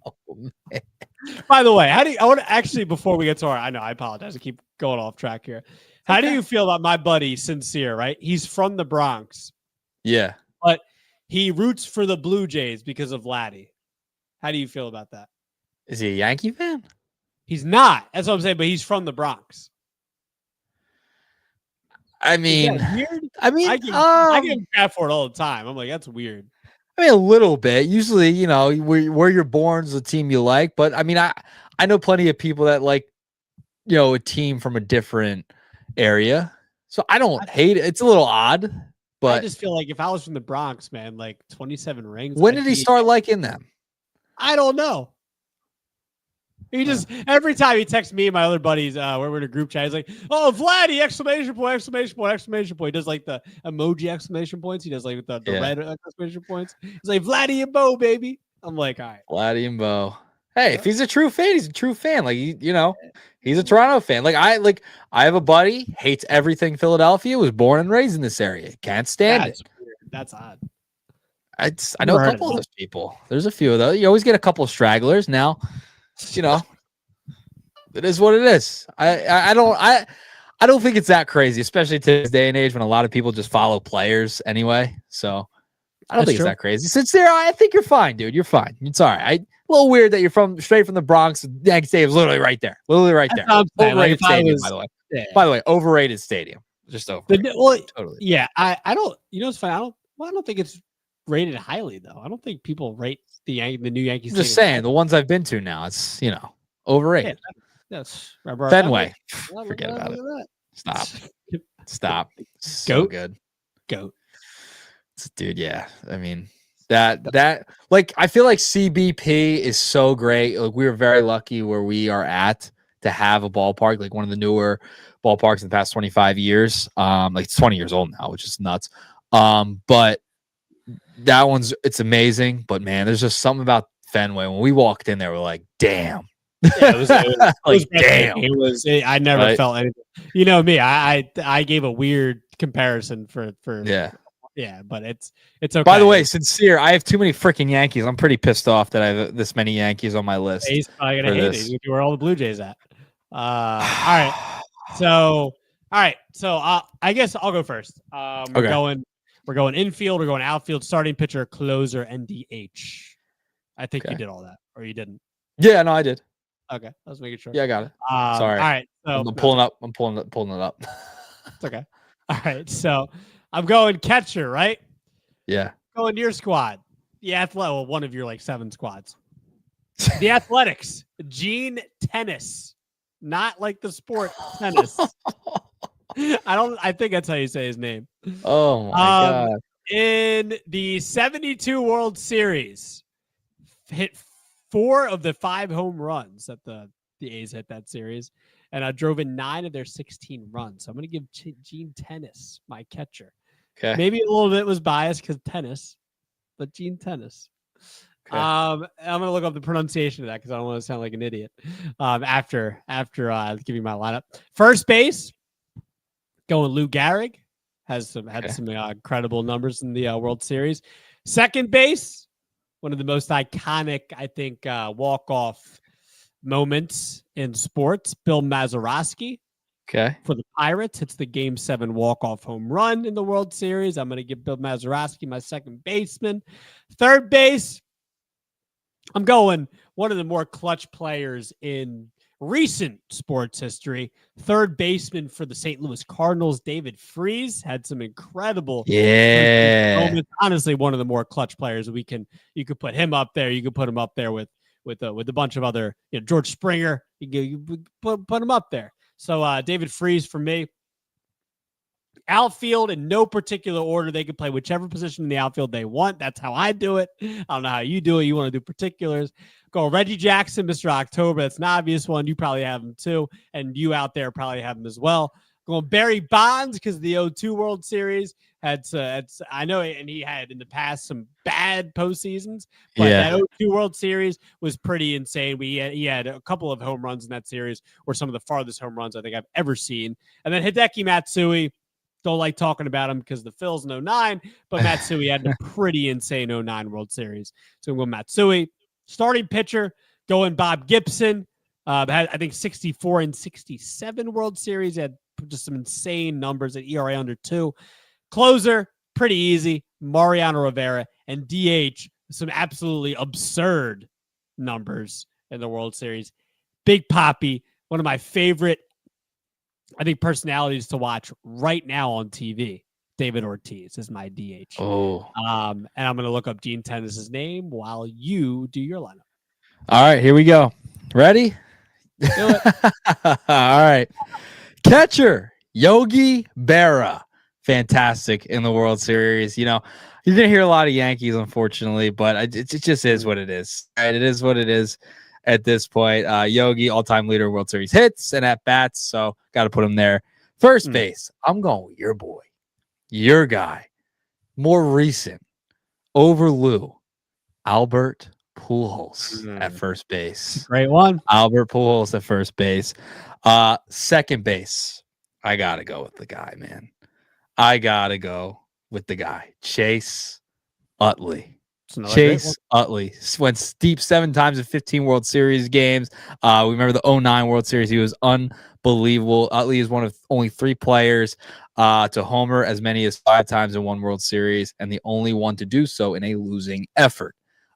Speaker 1: By the way, I want to actually, before we get to I apologize. I keep going off track here. How do you feel about my buddy Sincere, right? He's from the Bronx.
Speaker 2: Yeah.
Speaker 1: But he roots for the Blue Jays because of Vladdy. How do you feel about that?
Speaker 2: Is he a Yankee fan?
Speaker 1: He's not. That's what I'm saying, but he's from the Bronx.
Speaker 2: I mean,
Speaker 1: weird?
Speaker 2: I
Speaker 1: give him crap for it all the time. I'm like, that's weird.
Speaker 2: I mean, a little bit. Usually, where you're born is a team you like. But I mean, I know plenty of people that like, a team from a different area. So I don't hate it. It's a little odd, but
Speaker 1: I just feel like if I was from the Bronx, man, like 27 rings.
Speaker 2: When did he start liking them?
Speaker 1: I don't know. He just every time he texts me and my other buddies, we're in a group chat. He's like, "Oh, Vladdy!" Exclamation point! Exclamation point! Exclamation point! He does like the emoji exclamation points. He does like the red exclamation points. He's like, "Vladdy and Bo, baby." I'm like, "All right,
Speaker 2: Vladdy and Bo." Hey, if he's a true fan, he's a true fan. Like he's a Toronto fan. I have a buddy hates everything Philadelphia. Was born and raised in this area. Can't stand it.
Speaker 1: Weird. That's odd.
Speaker 2: I know a couple of those people. There's a few of those. You always get a couple of stragglers now. It is what it is. I don't think it's that crazy, especially to this day and age when a lot of people just follow players anyway. So I don't think it's that crazy. Sincere, I think you're fine, dude. You're fine. It's all right. A little weird that you're straight from the Bronx. Yankee Stadium's literally right there. Literally right there. Overrated stadium, by the way. Yeah. By the way, overrated stadium. Just overrated.
Speaker 1: Totally. Yeah, I don't. It's funny. I don't think it's rated highly though. I don't think people rate the new Yankees.
Speaker 2: I'm just saying the ones I've been to now, it's overrated.
Speaker 1: Yes,
Speaker 2: Fenway. Forget about it. Stop. So good.
Speaker 1: Goat.
Speaker 2: Dude, yeah. I mean, that like I feel like CBP is so great. Like we were very lucky where we are at to have a ballpark, like one of the newer ballparks in the past 25 years. Like it's 20 years old now, which is nuts. But that it's amazing. But man, there's just something about Fenway. When we walked in there, we're like, damn.
Speaker 1: Yeah, it was
Speaker 2: like, damn.
Speaker 1: I never felt anything. You know me. I gave a weird comparison for but it's okay.
Speaker 2: By the way, Sincere, I have too many freaking Yankees. I'm pretty pissed off that I have this many Yankees on my list.
Speaker 1: He's probably gonna hate it. Where all the Blue Jays at? All right. So I guess I'll go first. We're going infield. We're going outfield. Starting pitcher, closer, and DH. I think you did all that, or you didn't.
Speaker 2: Yeah, no, I did.
Speaker 1: Okay, I was making sure.
Speaker 2: Yeah, I got it. Sorry.
Speaker 1: All right. So
Speaker 2: I'm pulling it up.
Speaker 1: It's okay. All right. So I'm going catcher, right?
Speaker 2: Yeah.
Speaker 1: Going to your squad. One of your like 7 squads. The Athletics. Gene Tennis. Not like the sport tennis. I think that's how you say his name.
Speaker 2: Oh my God.
Speaker 1: In the 72 World Series, hit 4 of the 5 home runs that the A's hit that series, and drove in 9 of their 16 runs. So I'm going to give Gene Tenace, my catcher.
Speaker 2: Okay.
Speaker 1: Maybe a little bit was biased because tennis, but Gene Tenace. Okay. I'm gonna look up the pronunciation of that because I don't want to sound like an idiot. After giving my lineup, first base, going Lou Gehrig, had some incredible numbers in the World Series. Second base, one of the most iconic, I think, walk-off moments in sports, Bill Mazeroski.
Speaker 2: Okay.
Speaker 1: For the Pirates, it's the Game 7 walk-off home run in the World Series. I'm going to give Bill Mazeroski my second baseman. Third base, I'm going one of the more clutch players in recent sports history. Third baseman for the St. Louis Cardinals, David Freese, had some incredible moments. Honestly, one of the more clutch players. You could put him up there. You could put him up there with a bunch of other, George Springer. You put him up there. So David Freese for me. Outfield in no particular order. They can play whichever position in the outfield they want. That's how I do it. I don't know how you do it. You want to do particulars. Go Reggie Jackson, Mr. October. That's an obvious one. You probably have him too. And you out there probably have him as well. Going Barry Bonds because the 0-2 World Series I know, and he had in the past some bad postseasons, but that 0-2 World Series was pretty insane. He had a couple of home runs in that series, or some of the farthest home runs I think I've ever seen. And then Hideki Matsui. Don't like talking about him because the Phils in 09, but Matsui had a pretty insane 09 World Series. So I'm going Matsui. Starting pitcher, going Bob Gibson. Had, I think, 64 and 67 World Series. Had just some insane numbers at ERA under 2. Closer, pretty easy. Mariano Rivera. And DH, some absolutely absurd numbers in the World Series. Big Papi, one of my favorite, I think, personalities to watch right now on TV. David Ortiz is my DH.
Speaker 2: Oh.
Speaker 1: And I'm going to look up Gene Tenace's name while you do your lineup.
Speaker 2: All right, here we go. Ready?
Speaker 1: Do it.
Speaker 2: All right. Catcher, Yogi Berra. Fantastic in the World Series. You're going to hear a lot of Yankees, unfortunately, but it just is what it is. Right? It is what it is at this point. Yogi, all-time leader of World Series hits and at-bats, so got to put him there. First base, I'm going with your boy, your guy, more recent, over Lou, Albert Pujols at first base.
Speaker 1: Great one.
Speaker 2: Albert Pujols at first base. Second base, I got to go with the guy, man. I got to go with the guy, Chase Utley. Chase Utley went deep 7 times in 15 World Series games. We remember the 09 World Series. He was unbelievable. Utley is one of only 3 players to homer as many as 5 times in one World Series, and the only one to do so in a losing effort.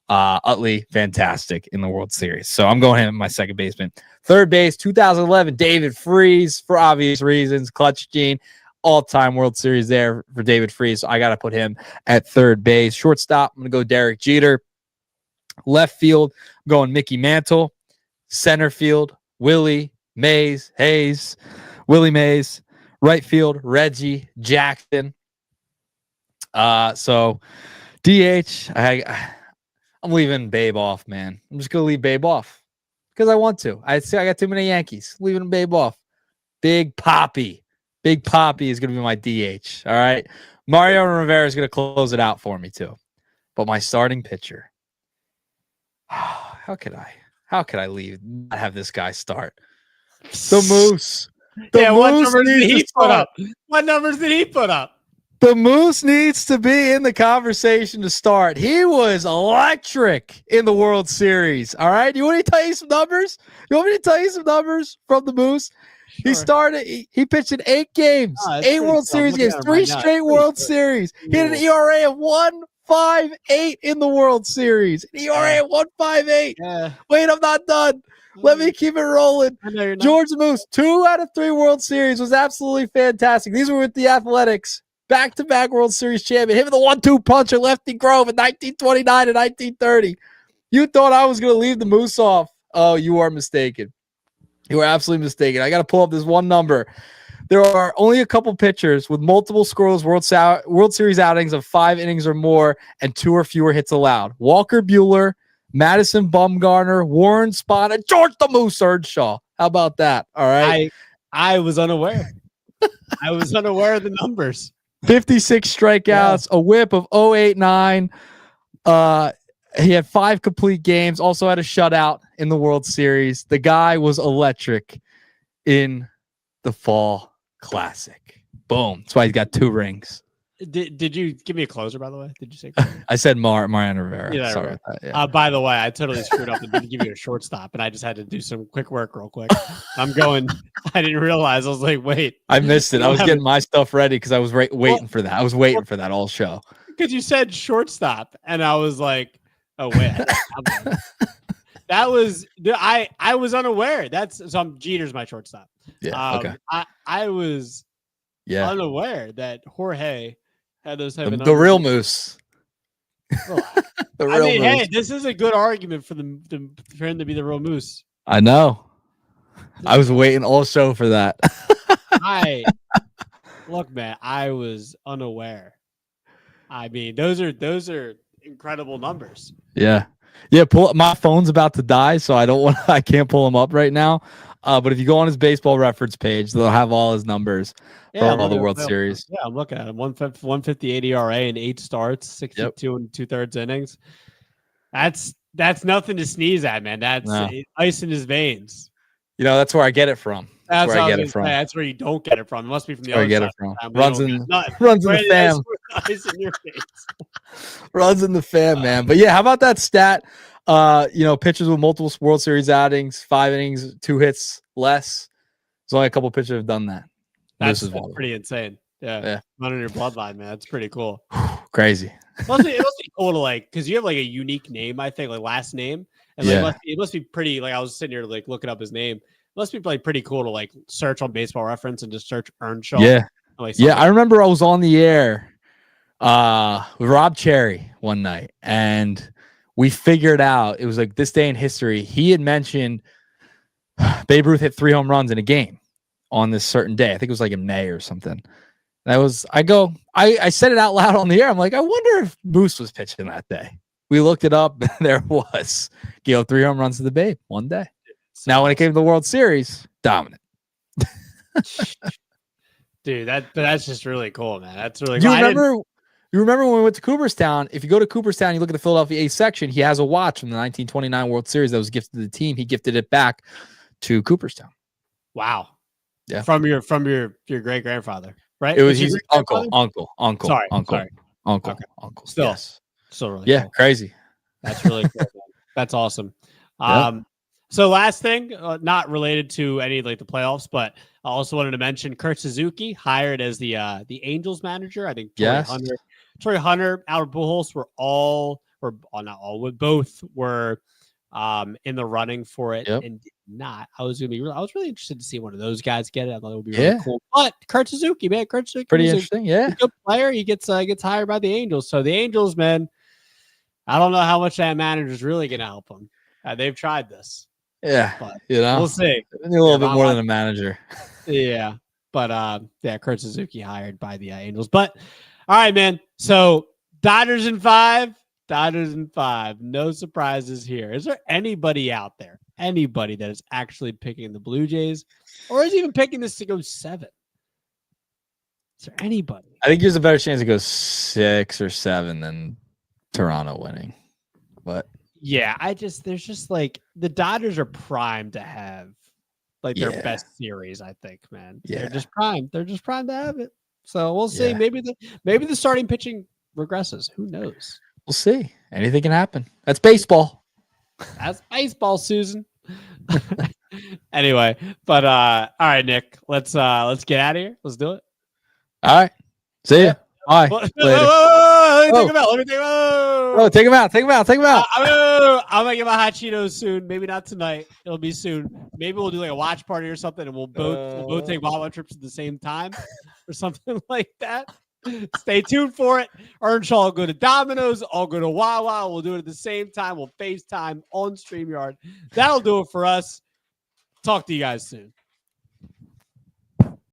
Speaker 2: Utley, fantastic in the World Series. So I'm going him my second baseman. Third base, 2011, David Freese, for obvious reasons. Clutch Gene. All-time World Series there for David Freese. So I got to put him at third base. Shortstop, I'm going to go Derek Jeter. Left field, I'm going Mickey Mantle. Center field, Willie Mays. Willie Mays. Right field, Reggie Jackson. So DH, I'm leaving Babe off, man. I'm just going to leave Babe off because I want to. I got too many Yankees. Leaving Babe off. Big Papi. Big Papi is going to be my DH. All right. Mario Rivera is going to close it out for me too. But my starting pitcher, how could I leave? Not have this guy start. The Moose.
Speaker 1: What numbers did he put up? What numbers did he put up?
Speaker 2: The Moose needs to be in the conversation to start. He was electric in the World Series. All right. You want me to tell you some numbers? You want me to tell you some numbers from the Moose? Sure. He pitched in 8 games, 8 World Series games, 3 straight World Series. He had an ERA of 1.58 in the World Series. An ERA of 1.58. Yeah. Wait, I'm not done. Let me keep it rolling. George Moose, 2 out of 3 World Series, was absolutely fantastic. These were with the Athletics. Back-to-back World Series champion. Him with the 1-2 puncher, Lefty Grove in 1929 and 1930. You thought I was going to leave the Moose off. Oh, you are mistaken. You were absolutely mistaken. I got to pull up this one number. There are only a couple pitchers with multiple scoreless World Series outings of 5 innings or more and 2 or fewer hits allowed. Walker Buehler, Madison Bumgarner, Warren Spahn, and George the Moose Earnshaw. How about that? All right.
Speaker 1: I was unaware. I was unaware of the numbers.
Speaker 2: 56 strikeouts, a whip of 0.89. He had 5 complete games, also had a shutout in the World Series. The guy was electric in the Fall Classic. Boom. That's why he's got 2 rings.
Speaker 1: Did you give me a closer, by the way? Did you say
Speaker 2: I said Mariano Rivera.
Speaker 1: Yeah,
Speaker 2: Sorry
Speaker 1: right.
Speaker 2: about that. Yeah.
Speaker 1: By the way, I totally screwed up and didn't give you a shortstop, and I just had to do some quick work real quick. I didn't realize. I was like, wait.
Speaker 2: I missed it. I was getting my stuff ready because I was waiting for that. I was waiting for that all show.
Speaker 1: Because you said shortstop, and I was like, oh, wait. That was I was unaware. Jeter's my shortstop.
Speaker 2: Yeah. Okay.
Speaker 1: I was unaware that Jorge had those type of
Speaker 2: the real Moose.
Speaker 1: Moose. Hey, this is a good argument for him to be the real Moose.
Speaker 2: I know. I was waiting all show for that.
Speaker 1: Look, man, I was unaware. I mean, those are incredible numbers.
Speaker 2: Yeah. Pull up. My phone's about to die, so I can't pull them up right now. But if you go on his baseball reference page, they'll have all his numbers for all the World Series.
Speaker 1: Yeah, I'm looking at him. 158 ERA and 8 starts, 62 and 2/3 innings. That's nothing to sneeze at, man. That's ice in his veins.
Speaker 2: That's where I get it from. That's where I get it from.
Speaker 1: That's where you don't get it from. It must be from the other
Speaker 2: side. Where I get it from. Runs in the fam.
Speaker 1: Ice in your face.
Speaker 2: Runs in the fam, man. But yeah, how about that stat? Pitchers with multiple World Series outings, 5 innings, 2 hits less. There's only a couple pitchers have done that.
Speaker 1: That's pretty insane. Yeah. Running your bloodline, man. That's pretty cool.
Speaker 2: Crazy.
Speaker 1: It must be cool to because you have like a unique name, I think, like last name. And it must be pretty, I was sitting here looking up his name. It must be pretty cool to search on Baseball Reference and just search Earnshaw.
Speaker 2: Yeah. I remember I was on the air with Rob Cherry one night, and we figured out it was this day in history. He had mentioned Babe Ruth hit 3 home runs in a game on this certain day. I think it was in May or something. I said it out loud on the air. I'm like, I wonder if Moose was pitching that day. We looked it up. And there was. 3 home runs to the Babe one day. Now, when it came to the World Series, dominant.
Speaker 1: Dude, that's just really cool, man. That's really cool.
Speaker 2: You remember when we went to Cooperstown? If you go to Cooperstown, you look at the Philadelphia A section, he has a watch from the 1929 World Series that was gifted to the team. He gifted it back to Cooperstown.
Speaker 1: Wow.
Speaker 2: Yeah.
Speaker 1: From your great grandfather, right?
Speaker 2: It was his uncle.
Speaker 1: Sorry.
Speaker 2: Uncle.
Speaker 1: Still really cool.
Speaker 2: Crazy.
Speaker 1: That's really cool. That's awesome. So last thing, not related to any the playoffs, but I also wanted to mention Kurt Suzuki hired as the Angels manager. I think Troy Hunter, Albert Pujols both were in the running for it and did not. I was really interested to see one of those guys get it. I thought it would be really cool. But Kurt Suzuki,
Speaker 2: pretty interesting. Yeah,
Speaker 1: good player. He gets hired by the Angels. So the Angels, man, I don't know how much that manager is really going to help them. They've tried this.
Speaker 2: Yeah,
Speaker 1: but
Speaker 2: we'll
Speaker 1: see.
Speaker 2: A little bit more than a manager.
Speaker 1: Yeah, but Kurt Suzuki hired by the Angels. But all right, man. So Dodgers in 5. No surprises here. Is there anybody out there, that is actually picking the Blue Jays, or is even picking this to go 7? Is there anybody?
Speaker 2: I think there's a better chance it goes 6 or 7 than Toronto winning, but.
Speaker 1: Yeah, there's just the Dodgers are primed to have their best series, I think, man. Yeah. They're just primed. They're just primed to have it. So we'll see. Yeah. Maybe the starting pitching regresses. Who knows?
Speaker 2: We'll see. Anything can happen. That's baseball.
Speaker 1: That's baseball, Susan. Anyway, but all right, Nick, let's get out of here. Let's do it.
Speaker 2: All right. See ya. Bye.
Speaker 1: Let me take him out.
Speaker 2: Take him out.
Speaker 1: I'm gonna get my hot Cheetos soon. Maybe not tonight. It'll be soon. Maybe we'll do a watch party or something, and we'll both take Wawa trips at the same time, or something like that. Stay tuned for it. Earnshaw will go to Domino's. I'll go to Wawa. We'll do it at the same time. We'll FaceTime on StreamYard. That'll do it for us. Talk to you guys soon.